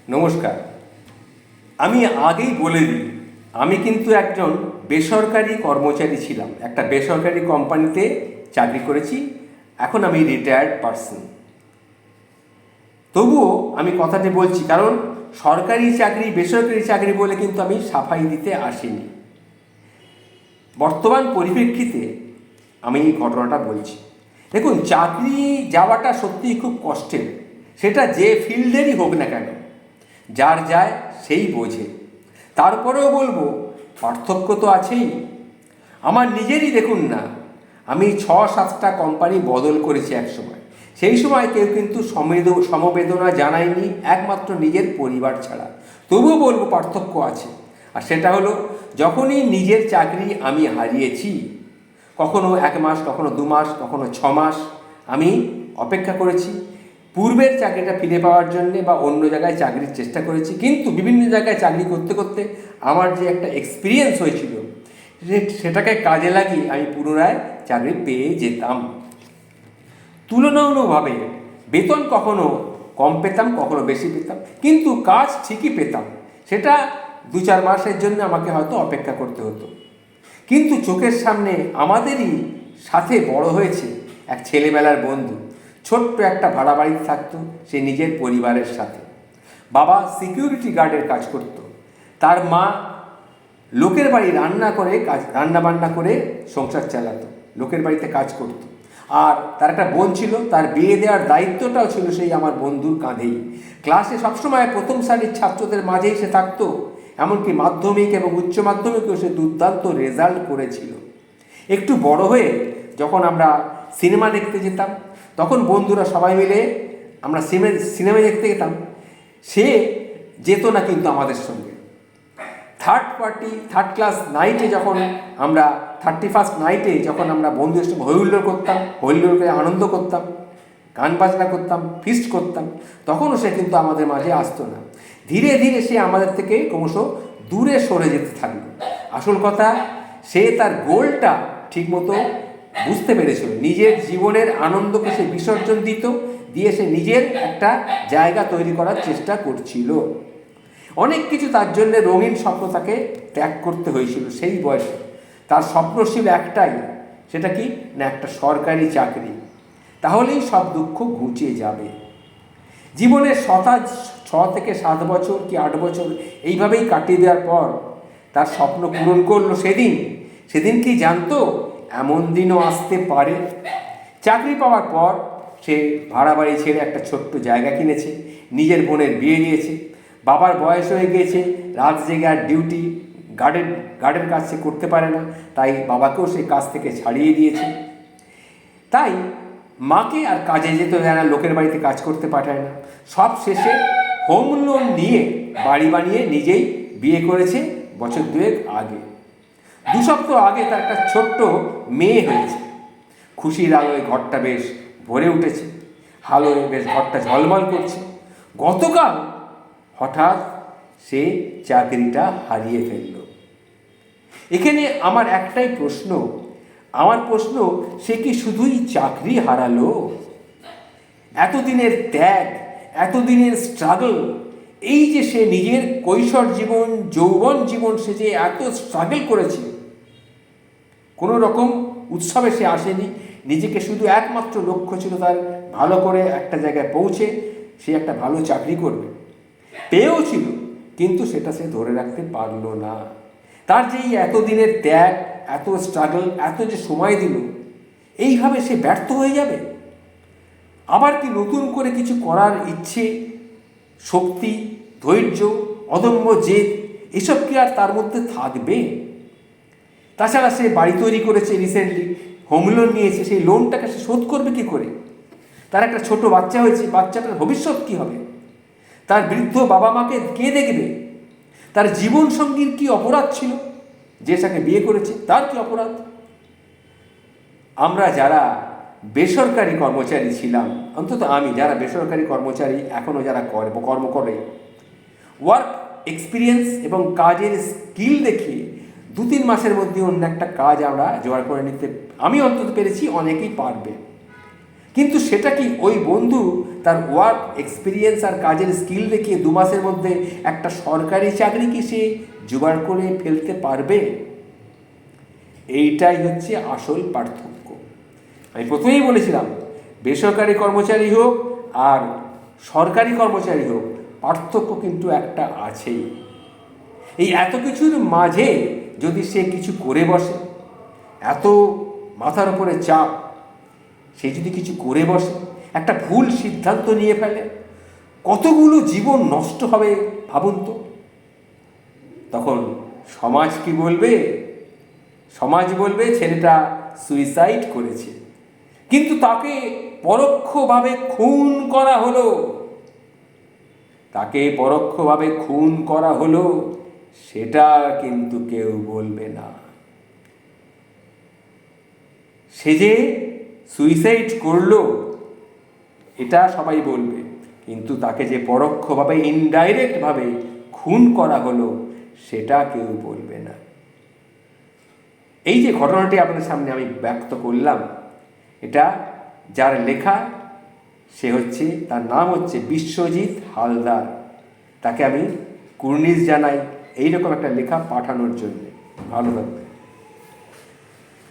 নমস্কার। আমি আগেই বলে দিই, আমি কিন্তু একজন বেসরকারি কর্মচারী ছিলাম। একটা বেসরকারি কোম্পানিতে চাকরি করেছি। এখন আমি রিটায়ার্ড পারসন। তবুও আমি কথাটি বলছি, কারণ সরকারি চাকরি বেসরকারি চাকরি বলে কিন্তু আমি সাফাই দিতে আসিনি। বর্তমান পরিপ্রেক্ষিতে আমি এই ঘটনাটা বলছি। দেখুন, চাকরি যাওয়াটা সত্যিই খুব কষ্টের। সেটা যে ফিল্ডেরই হোক না কেন, যার যায় সেই বোঝে। তারপরেও বলবো, পার্থক্য তো আছেই। আমার নিজেরই দেখুন না, আমি 6-7টা কোম্পানি বদল করেছি একসময়। সেই সময় কেউ কিন্তু সমবেদনা জানায়নি, একমাত্র নিজের পরিবার ছাড়া। তবুও বলবো পার্থক্য আছে। আর সেটা হলো, যখনই নিজের চাকরি আমি হারিয়েছি, কখনো 1 মাস, কখনো 2 মাস, কখনো 6 মাস আমি অপেক্ষা করেছি পূর্বের চাকরিটা ফিরে পাওয়ার জন্যে, বা অন্য জায়গায় চাকরির চেষ্টা করেছি। কিন্তু বিভিন্ন জায়গায় চাকরি করতে করতে আমার যে একটা এক্সপিরিয়েন্স হয়েছিল, সেটাকে কাজে লাগিয়ে আমি পুনরায় চাকরি পেয়ে যেতাম। তুলনামূলকভাবে বেতন কখনো কম পেতাম, কখনো বেশি পেতাম, কিন্তু কাজ ঠিকই পেতাম। সেটা 2-4 মাসের জন্য আমাকে হয়তো অপেক্ষা করতে হতো। কিন্তু চোখের সামনে আমাদেরই সাথে বড় হয়েছে এক ছেলেবেলার বন্ধু। ছোট্ট একটা ভাড়া বাড়িতে থাকতো সে নিজের পরিবারের সাথে। বাবা সিকিউরিটি গার্ডের কাজ করত, তার মা লোকের বাড়ি রান্না বান্না করে সংসার চালাতো, লোকের বাড়িতে কাজ করত। আর তার একটা বোন ছিল, তার বিয়ে দেওয়ার দায়িত্বটাও ছিল সেই আমার বন্ধুর কাঁধেই। ক্লাসে সবসময় প্রথম সারির ছাত্রদের মাঝেই সে থাকতো। এমনকি মাধ্যমিক এবং উচ্চ মাধ্যমিকেও সে দুর্দান্ত রেজাল্ট করেছিল। একটু বড় হয়ে যখন আমরা সিনেমা দেখতে যেতাম, তখন বন্ধুরা সবাই মিলে আমরা সিনেমা দেখতে যেতাম। সে যেত না কিন্তু আমাদের সঙ্গে। থার্ড ক্লাস নাইটে যখন আমরা 31st নাইটে যখন আমরা বন্ধুদের সঙ্গে হইহুল্লোড় করতাম, হইহুল্লোড় করে আনন্দ করতাম, গান বাজনা করতাম, ফিস্ট করতাম, তখনও সে কিন্তু আমাদের মাঝে আসতো না। ধীরে ধীরে সে আমাদের থেকে ক্রমশ দূরে সরে যেতে থাকলো। আসল কথা, সে তার গোলটা ঠিকমতো বুঝতে পেরেছিল। নিজের জীবনের আনন্দকে সে বিসর্জন দিয়ে সে নিজের একটা জায়গা তৈরি করার চেষ্টা করছিল। অনেক কিছু তার জন্য রঙিন স্বপ্ন তাকে ত্যাগ করতে হয়েছিল সেই বয়সে। তার স্বপ্ন ছিল একটাই, সেটা কি না, একটা সরকারি চাকরি। তাহলেই সব দুঃখ ঘুচিয়ে যাবে। জীবনের 6 থেকে 7 বছর কি 8 বছর এইভাবেই কাটিয়ে দেওয়ার পর তার স্বপ্ন পূরণ করলো সেদিন কি জানতো এমন দিনও আসতে পারে। চাকরি পাওয়ার পর সে ভাড়া বাড়ি ছেড়ে একটা ছোট্ট জায়গা কিনেছে, নিজের বোনের বিয়ে দিয়েছে। বাবার বয়স হয়ে গিয়েছে, রাত জেগে আর ডিউটি গার্ডের কাজ সে করতে পারে না, তাই বাবাকেও সেই কাজ থেকে ছাড়িয়ে দিয়েছে। তাই মাকে আর কাজে যেতে দেয় না, লোকের বাড়িতে কাজ করতে পাঠায় না। সব শেষে হোম লোন নিয়ে বাড়ি বানিয়ে নিজেই বিয়ে করেছে বছর 2 আগে। 2 সপ্তাহ আগে তার একটা ছোট্ট মেয়ে হয়েছে। খুশির আলোয় ঘরটা বেশ ভরে উঠেছে, আলোয় বেশ ঘরটা ঝলমল করছে। গতকাল হঠাৎ সে চাকরিটা হারিয়ে ফেলল। এখানে আমার একটাই প্রশ্ন, সে কি শুধুই চাকরি হারালো? এতদিনের ত্যাগ, এতদিনের স্ট্রাগল, এই যে সে নিজের কৈশোর জীবন, যৌবন জীবন সে যে এত স্ট্রাগল করেছে, কোনো রকম উৎসবে সে আসেনি। নিজেকে শুধু একমাত্র লক্ষ্য ছিল তার ভালো করে একটা জায়গায় পৌঁছে সে একটা ভালো চাকরি করবে। পেয়েও ছিল, কিন্তু সেটা সে ধরে রাখতে পারলো না। তার যে এতদিনের ত্যাগ, এত স্ট্রাগল, এত যে সময় দিল, এইভাবে সে ব্যর্থ হয়ে যাবে? আবার কি নতুন করে কিছু করার ইচ্ছে, শক্তি, ধৈর্য, অদম্য জেদ, এসব কি আর তার মধ্যে থাকবে? তাছাড়া সে বাড়ি তৈরি করেছে রিসেন্টলি, হোম লোন নিয়েছে, সেই লোনটাকে সে শোধ করবে কী করে? তার একটা ছোট বাচ্চা হয়েছে, বাচ্চাটার ভবিষ্যৎ কী হবে? তার বৃদ্ধ বাবা মাকে কে দেখবে? তার জীবন সঙ্গীর কি অপরাধ ছিল যে তাকে বিয়ে করেছে? তার কি অপরাধ? আমরা যারা বেসরকারি কর্মচারী ছিলাম, অন্তত আমি, যারা বেসরকারি কর্মচারী এখনও যারা কর্ম করে, ওয়ার্ক এক্সপিরিয়েন্স এবং কাজের স্কিল দেখিয়ে 2-3 মাসের মধ্যে অন্য একটা কাজ আমরা জোগাড় করে নিতে আমি অন্তত পেরেছি, অনেকেই পারবে। কিন্তু সেটা কি ওই বন্ধু তার ওয়ার্ক এক্সপিরিয়েন্স আর কাজের স্কিল দেখিয়ে 2 মাসের মধ্যে একটা সরকারি চাকরি কি সে জোগাড় করে ফেলতে পারবে? এইটাই হচ্ছে আসল পার্থক্য। আমি প্রথমেই বলেছিলাম, বেসরকারি কর্মচারী হোক আর সরকারি কর্মচারী হোক, পার্থক্য কিন্তু একটা আছেই। এই এত কিছুর মাঝে যদি সে কিছু করে বসে, এত মাথার উপরে চাপ, সে যদি কিছু করে বসে, একটা ভুল সিদ্ধান্ত নিয়ে ফেলে, কতগুলো জীবন নষ্ট হবে ভাবুন তো। তখন সমাজ কি বলবে? সমাজ বলবে ছেলেটা সুইসাইড করেছে, কিন্তু তাকে পরোক্ষভাবে খুন করা হলো। তাকে পরোক্ষভাবে খুন করা হলো, সেটা কিন্তু কেউ বলবে না। সে যে সুইসাইড করলো এটা সবাই বলবে, কিন্তু তাকে যে পরোক্ষভাবে ইনডাইরেক্টভাবে খুন করা হলো সেটা কেউ বলবে না। এই যে ঘটনাটি আপনাদের সামনে আমি ব্যক্ত করলাম, এটা যার লেখা সে হচ্ছে, তার নাম হচ্ছে বিশ্বজিৎ হালদার। তাকে আমি কুর্নিশ জানাই এইরকম একটা লেখা পাঠানোর জন্য। ভালো থাকবে।